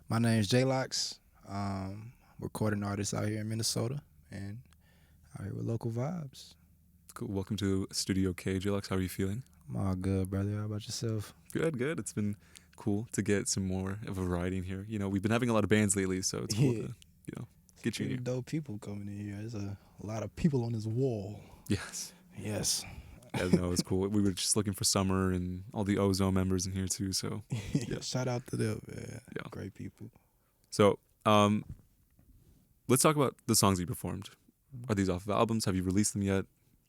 My name is JLox, recording artist out here in Minnesota, and out here with Local Vibes. Cool. Welcome to Studio K, JLox. How are you feeling? I'm all good, brother. How about yourself? Good, good. It's been cool to get some more of a variety in here. We've been having a lot of bands lately, so it's cool to, Yeah, get you in pretty here. dope people coming in here. There's a lot of people on this wall. Yes. Yes. Yeah, no, it's cool. We were just looking for Summer and all the Ozone members in here too, so yeah. Shout out to them, man. Yeah. Great people. So, let's talk about the songs you performed. Are these off of albums? Have you released them yet?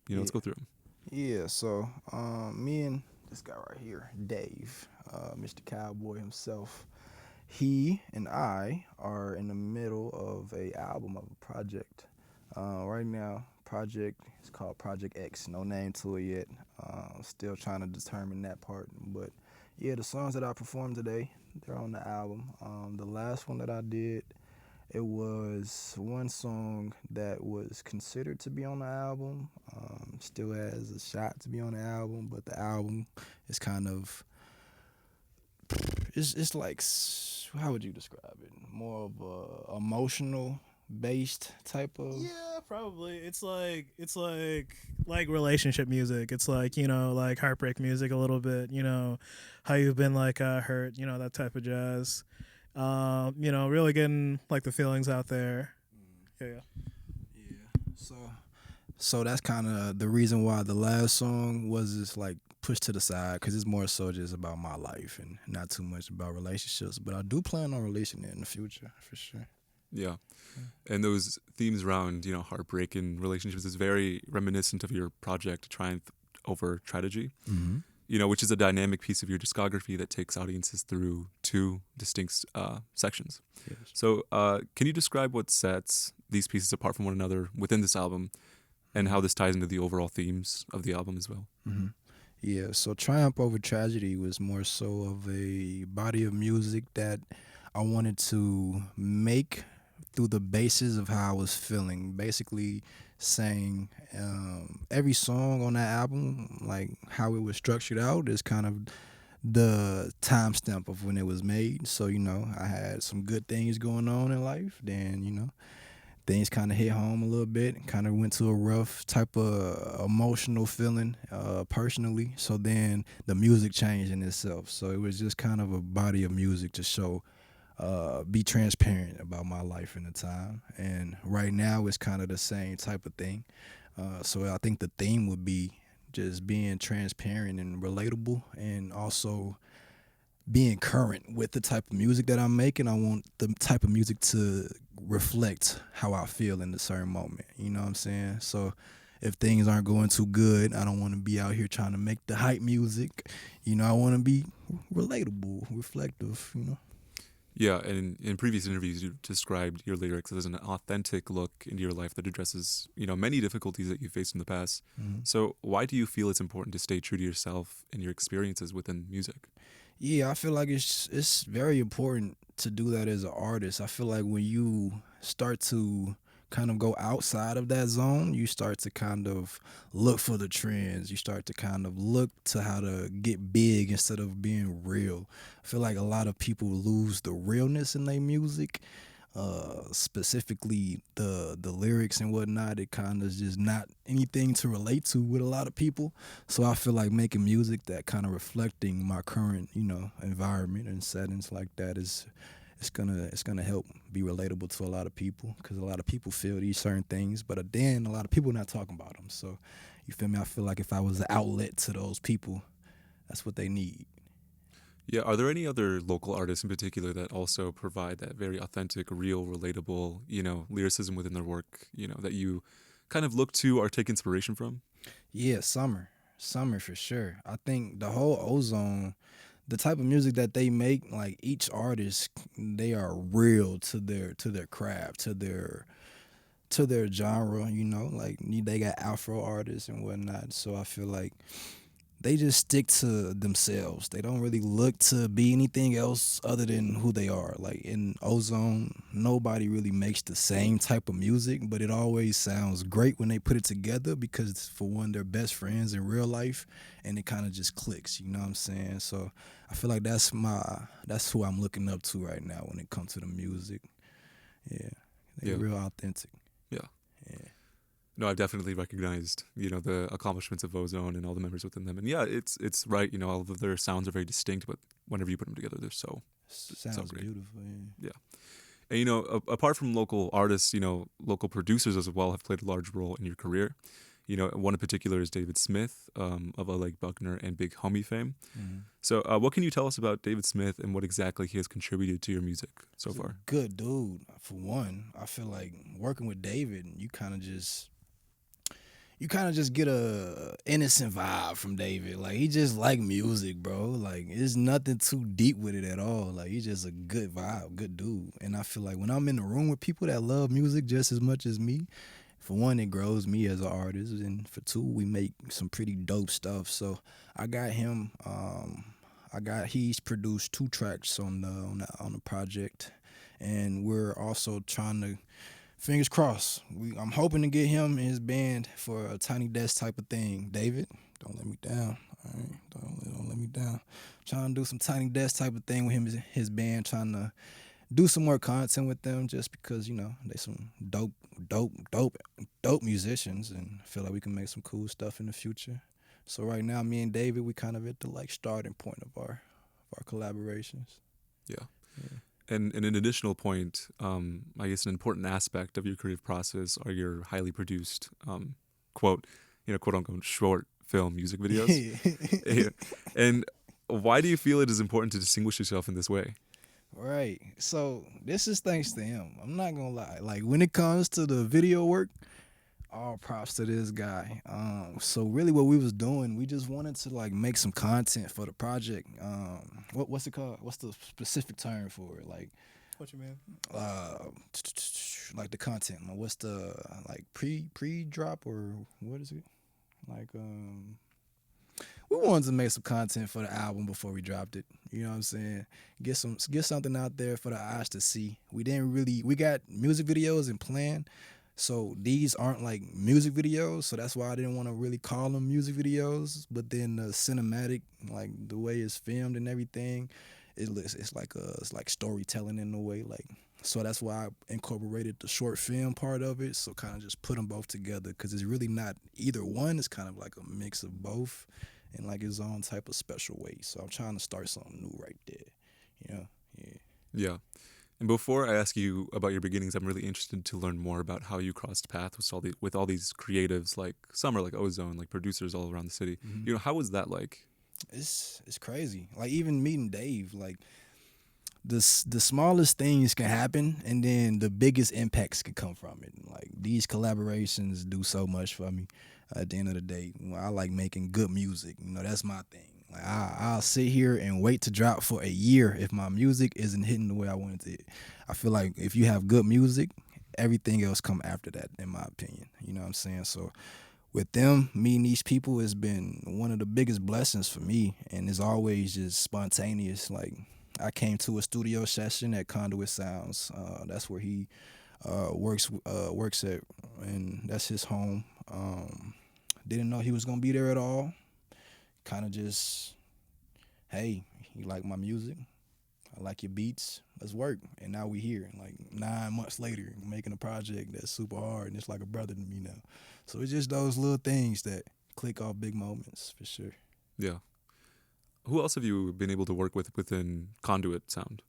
Let's go through them. Yeah, so me and this guy right here, Dave, Mr. Cowboy himself, he and I are in the middle of a album of a project. Right now, project is called Project X. No name to it yet. Still trying to determine that part. But yeah, the songs that I performed today, they're on the album. The last one that I did, it was one song that was considered to be on the album. Still has a shot to be on the album, but the album is kind of it's like how would you describe it? More of a emotional based type of. Yeah, probably. It's like relationship music. It's like, like heartbreak music a little bit, how you've been like hurt, that type of jazz. Really getting like the feelings out there. Yeah. Yeah. So that's kind of the reason why the last song was just like pushed to the side because it's more so just about my life and not too much about relationships. But I do plan on releasing it in the future for sure. Yeah. And those themes around, heartbreak and relationships is very reminiscent of your project Triumph Over Tragedy, Mm-hmm. Which is a dynamic piece of your discography that takes audiences through two distinct sections. Yes. So, can you describe what sets these pieces apart from one another within this album and how this ties into the overall themes of the album as well? Mm-hmm. Yeah, so Triumph Over Tragedy was more so of a body of music that I wanted to make through the basis of how I was feeling. Basically, saying every song on that album, like how it was structured out, is kind of the timestamp of when it was made. So, I had some good things going on in life. Then, things kind of hit home a little bit, kind of went to a rough type of emotional feeling personally. So then the music changed in itself. So it was just kind of a body of music to show, be transparent about my life in the time. And right now it's kind of the same type of thing. So I think the theme would be just being transparent and relatable and also being current with the type of music that I'm making. I want the type of music to reflect how I feel in a certain moment. You know what I'm saying? So if things aren't going too good, I don't want to be out here trying to make the hype music. I want to be relatable, reflective. Yeah, and in previous interviews, you described your lyrics as an authentic look into your life that addresses, many difficulties that you faced in the past. Mm-hmm. So, why do you feel it's important to stay true to yourself and your experiences within music? Yeah, I feel like it's very important to do that as an artist. I feel like when you start to kind of go outside of that zone, you start to kind of look for the trends. You start to kind of look to how to get big instead of being real. I feel like a lot of people lose the realness in their music, specifically the lyrics and whatnot. It kind of just not anything to relate to with a lot of people. So I feel like making music that kind of reflecting my current, environment and settings like that is it's gonna help be relatable to a lot of people because a lot of people feel these certain things, but then a lot of people not talking about them. So you feel me? I feel like if I was the outlet to those people, that's what they need. Yeah, are there any other local artists in particular that also provide that very authentic, real, relatable, lyricism within their work, that you kind of look to or take inspiration from? Yeah, summer for sure. I think the whole Ozone, the type of music that they make, like each artist, they are real to their craft, to their genre. Like they got Afro artists and whatnot. So I feel like they just stick to themselves. They don't really look to be anything else other than who they are. Like in Ozone, nobody really makes the same type of music, but it always sounds great when they put it together because for one, they're best friends in real life and it kind of just clicks, you know what I'm saying? So I feel like that's who I'm looking up to right now when it comes to the music. Yeah. They're Yeah. real authentic. Yeah. Yeah. No, I've definitely recognized, the accomplishments of Ozone and all the members within them. And yeah, it's right, all of their sounds are very distinct, but whenever you put them together, they're so Sounds great. beautiful. Yeah. Yeah. And apart from local artists, local producers as well have played a large role in your career. One in particular is David Smith of Like Buckner and Big Homie fame. Mhm. So, what can you tell us about David Smith and what exactly he has contributed to your music so He's a far? good dude. For one, I feel like working with David, you kind of just get a innocent vibe from David. Like he just like music, bro. Like there's nothing too deep with it at all. Like he's just a good vibe, good dude. And I feel like when I'm in the room with people that love music just as much as me, for one, it grows me as an artist, and for two, we make some pretty dope stuff. So I got him. He's produced 2 tracks on the project, and we're also trying to, fingers crossed. I'm hoping to get him and his band for a Tiny Desk type of thing. David, don't let me down. All right, don't let me down. Trying to do some Tiny Desk type of thing with him and his band. Trying to do some more content with them, just because they some dope musicians, and I feel like we can make some cool stuff in the future. So right now, me and David, we kind of at the starting point of our collaborations. Yeah. Yeah. And an additional point, I guess an important aspect of your creative process are your highly produced, quote, quote unquote, short film music videos. Yeah. And why do you feel it is important to distinguish yourself in this way? Right. So this is thanks to him. I'm not gonna lie. Like when it comes to the video work, all props to this guy. So really, what we was doing, we just wanted to like make some content for the project. What's it called? What's the specific term for it? Like, What you mean? uh, like the content. What's the like pre drop or what is it? Like, we wanted to make some content for the album before we dropped it. You know what I'm saying? Get something out there for the eyes to see. We got music videos in plan. So these aren't like music videos, so that's why I didn't want to really call them music videos. But then the cinematic, like the way it's filmed and everything, it's like storytelling in a way. Like so that's why I incorporated the short film part of it. So kind of just put them both together because it's really not either one. It's kind of like a mix of both in like its own type of special way. So I'm trying to start something new right there. Yeah. Yeah. And before I ask you about your beginnings, I'm really interested to learn more about how you crossed paths with all these creatives, like some are like Ozone, like producers all around the city. Mhm. How was that like? It's crazy. Like even meeting Dave, like the smallest things can happen, and then the biggest impacts can come from it. Like these collaborations do so much for me. At the end of the day, I like making good music. That's my thing. Like I'll sit here and wait to drop for a year if my music isn't hitting the way I want it to hit. I feel like if you have good music, everything else come after that, in my opinion. You know what I'm saying? So with them, meeting these people has been one of the biggest blessings for me, and it's always just spontaneous. Like I came to a studio session at Conduit Sounds. That's where he works at, and that's his home. Didn't know he was gonna be there at all. Kind of just, hey, you like my music? I like your beats. Let's work. And now we here, like 9 months later, making a project that's super hard, and it's like a brother to me now. So it's just those little things that click off big moments for sure. Yeah. Who else have you been able to work with within Conduit Sound?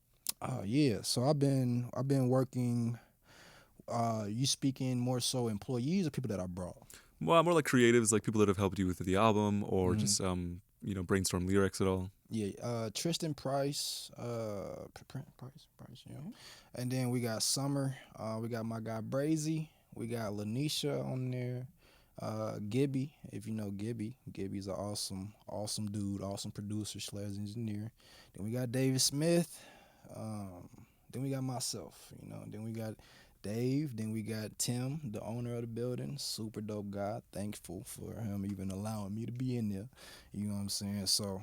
Yeah. So I've been working. You speaking more so employees or people that I brought? Well, more like creatives, like people that have helped you with the album or Mhm. just brainstorm lyrics at all. Yeah, Tristan Price, Price, and then we got Summer, we got my guy Brazy, we got Lanisha on there, Gibby, if you know Gibby. Gibby's an awesome dude, awesome producer slash engineer. Then we got David Smith, then we got myself, then we got Dave. Then we got Tim, the owner of the building, super dope guy. Thankful for him even allowing me to be in there. You know what I'm saying? So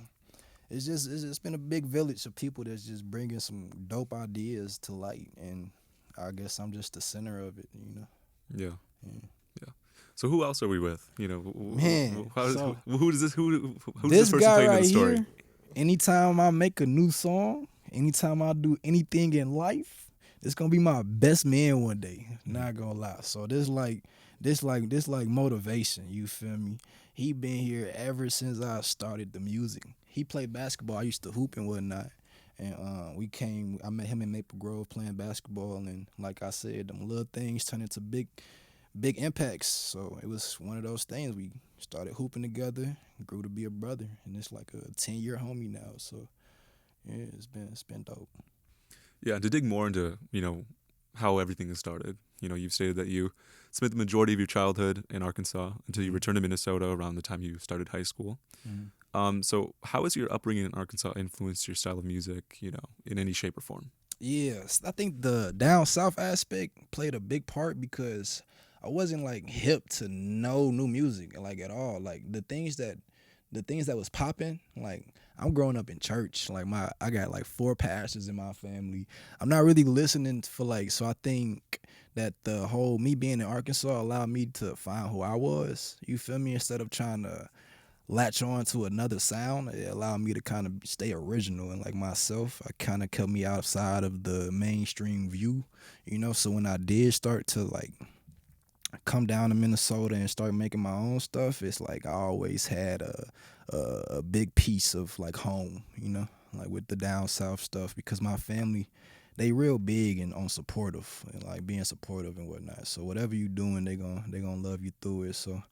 it's just been a big village of people that's just bringing some dope ideas to light, and I guess I'm just the center of it. You know? Yeah. Yeah. Yeah. So who else are we with? Man, so who does this who does this this person guy play into the right story? here, anytime I make a new song, anytime I do anything in life, it's gonna be my best man one day. Not gonna lie. So this like motivation. You feel me? He been here ever since I started the music. He played basketball. I used to hoop and whatnot. And I met him in Maple Grove playing basketball, and like I said, them little things turned into big impacts. So it was one of those things. We started hooping together, grew to be a brother, and it's like a 10-year homie now. So yeah, it's been dope. Yeah, to dig more into, how everything has started. You've stated that you spent the majority of your childhood in Arkansas until you returned to Minnesota around the time you started high school. Mhm. So how has your upbringing in Arkansas influenced your style of music, in any shape or form? Yes, I think the down south aspect played a big part because I wasn't like hip to no new music like at all. Like the things that was popping, like I'm growing up in church. Like I got like four pastors in my family. I'm not really listening for like, so I think that the whole me being in Arkansas allowed me to find who I was. You feel me? Instead of trying to latch on to another sound, it allowed me to kind of stay original and like myself. I kind of kept me outside of the mainstream view, so when I did start to like come down to Minnesota and start making my own stuff, it's like I always had a big piece of like home, like with the down south stuff, because my family, they real big and on supportive and like being supportive and whatnot. So whatever you doing, they gonna love you through it. So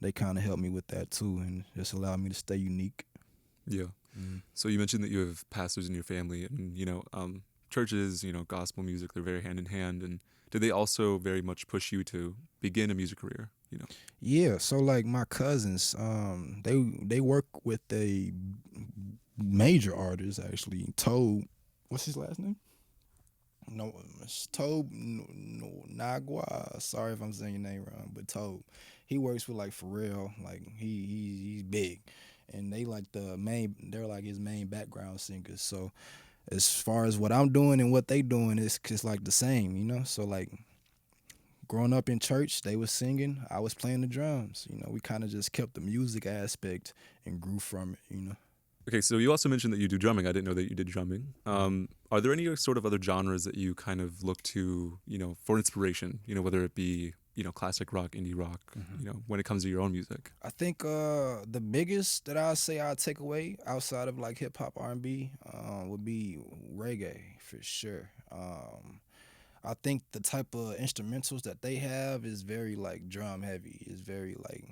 they kind of helped me with that too, and just allowed me to stay unique. Yeah. Mm. So you mentioned that you have pastors in your family, and churches, gospel music, they're very hand in hand. And did they also very much push you to begin a music career? Yeah, so like my cousins, they work with a major artist actually. Tobe, what's his last name? No, it's Tobe Nagua. Sorry if I'm saying your name wrong, but Tobe. He works with like Pharrell. Like he's big, and they like the main. They're like his main background singers. So as far as what I'm doing and what they doing, it's like the same, So like growing up in church, they was singing, I was playing the drums. We kind of just kept the music aspect and grew from it. Okay, so you also mentioned that you do drumming. I didn't know that you did drumming. Are there any sort of other genres that you kind of look to, for inspiration? Whether it be, classic rock, indie rock, when it comes to your own music. I think the biggest that I say I take away outside of like hip hop R&B would be reggae for sure. I think the type of instrumentals that they have is very like drum heavy. It's very like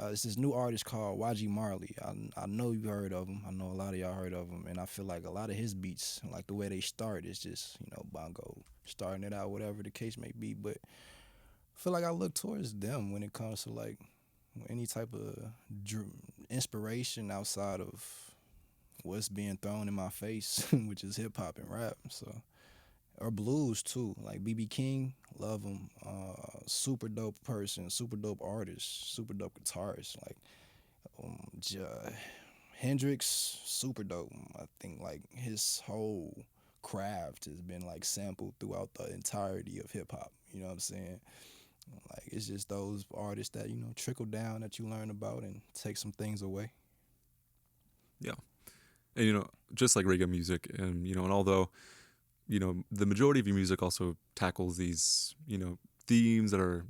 it's this new artist called YG Marley. I know you heard of him. I know a lot of y'all heard of him, and I feel like a lot of his beats, like the way they start, is just bongo starting it out, whatever the case may be. But I feel like I look towards them when it comes to like any type of inspiration outside of what's being thrown in my face, which is hip hop and rap. So or blues too, like BB King, love him. Super dope person, super dope artist, super dope guitarist. Like Hendrix, super dope. I think like his whole craft has been like sampled throughout the entirety of hip hop. You know what I'm saying? Like it's just those artists that trickle down that you learn about and take some things away. Yeah. And, just like reggae music, and although, the majority of your music also tackles these, themes that are,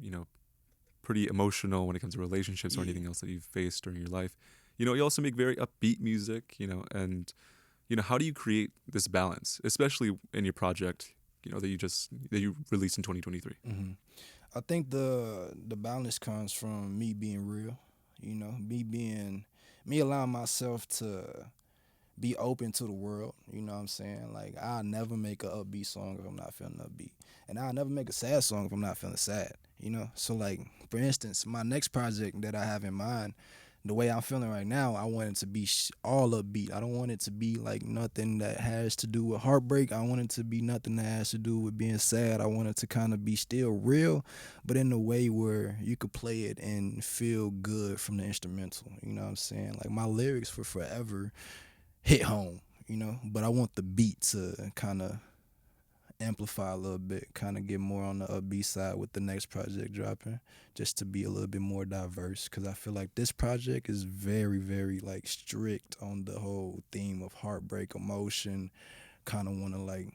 pretty emotional when it comes to relationships or Yeah. anything else that you've faced during your life. You also make very upbeat music, and how do you create this balance, especially in your project, that you released in 2023? hmm I think the balance comes from me being real, me allowing myself to be open to the world. You know what I'm saying? Like I'll never make a upbeat song if I'm not feeling upbeat, and I'll never make a sad song if I'm not feeling sad. So like for instance, my next project that I have in mind, the way I'm feeling right now, I want it to be all upbeat. I don't want it to be like nothing that has to do with heartbreak. I want it to be nothing that has to do with being sad. I want it to kind of be still real, but in a way where you could play it and feel good from the instrumental. You know what I'm saying? Like my lyrics for Forever hit home, you know, but I want the beat to kind of amplify a little bit, kind of get more on the upbeat side with the next project dropping, just to be a little bit more diverse. Because I feel like this project is very, very like strict on the whole theme of heartbreak, emotion. Kind of want to like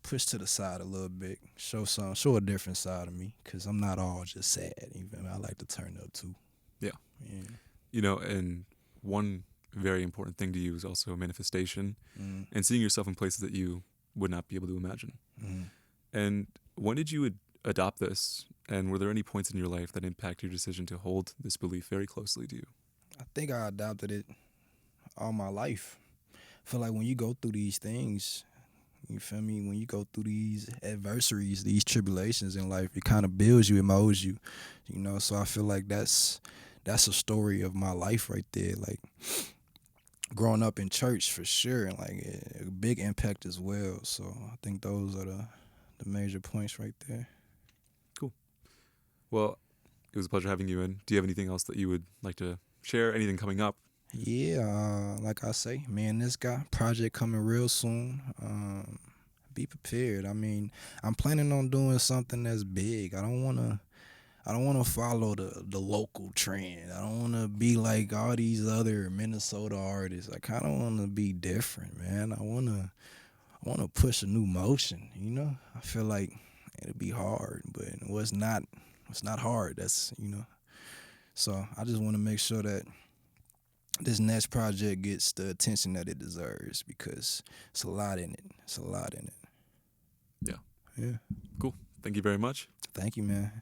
push to the side a little bit, show a different side of me. Because I'm not all just sad. Even I like to turn up too. Yeah. Yeah. You know, and one very important thing to you is also manifestation Mm. and seeing yourself in places that you would not be able to imagine. Mm. And when did you adopt this? And were there any points in your life that impact your decision to hold this belief very closely to you? I think I adopted it all my life. I feel like when you go through these things, you feel me? When you go through these adversaries, these tribulations in life, it kind of builds you, it molds you, you know. So I feel like that's a story of my life right there. Like growing up in church for sure, and like a big impact as well. So I think those are the major points right there. Cool. Well, it was a pleasure having you in. Do you have anything else that you would like to share? Anything coming up? Yeah, like I say, me and this guy, project coming real soon. Be prepared. I mean, I'm planning on doing something that's big. I don't wanna follow the local trend. I don't wanna be like all these other Minnesota artists. I kinda wanna be different, man. I wanna push a new motion, you know? I feel like it'll be hard, but what's not hard, that's you know. So I just wanna make sure that this next project gets the attention that it deserves because it's a lot in it. It's a lot in it. Yeah. Yeah. Cool. Thank you very much. Thank you, man.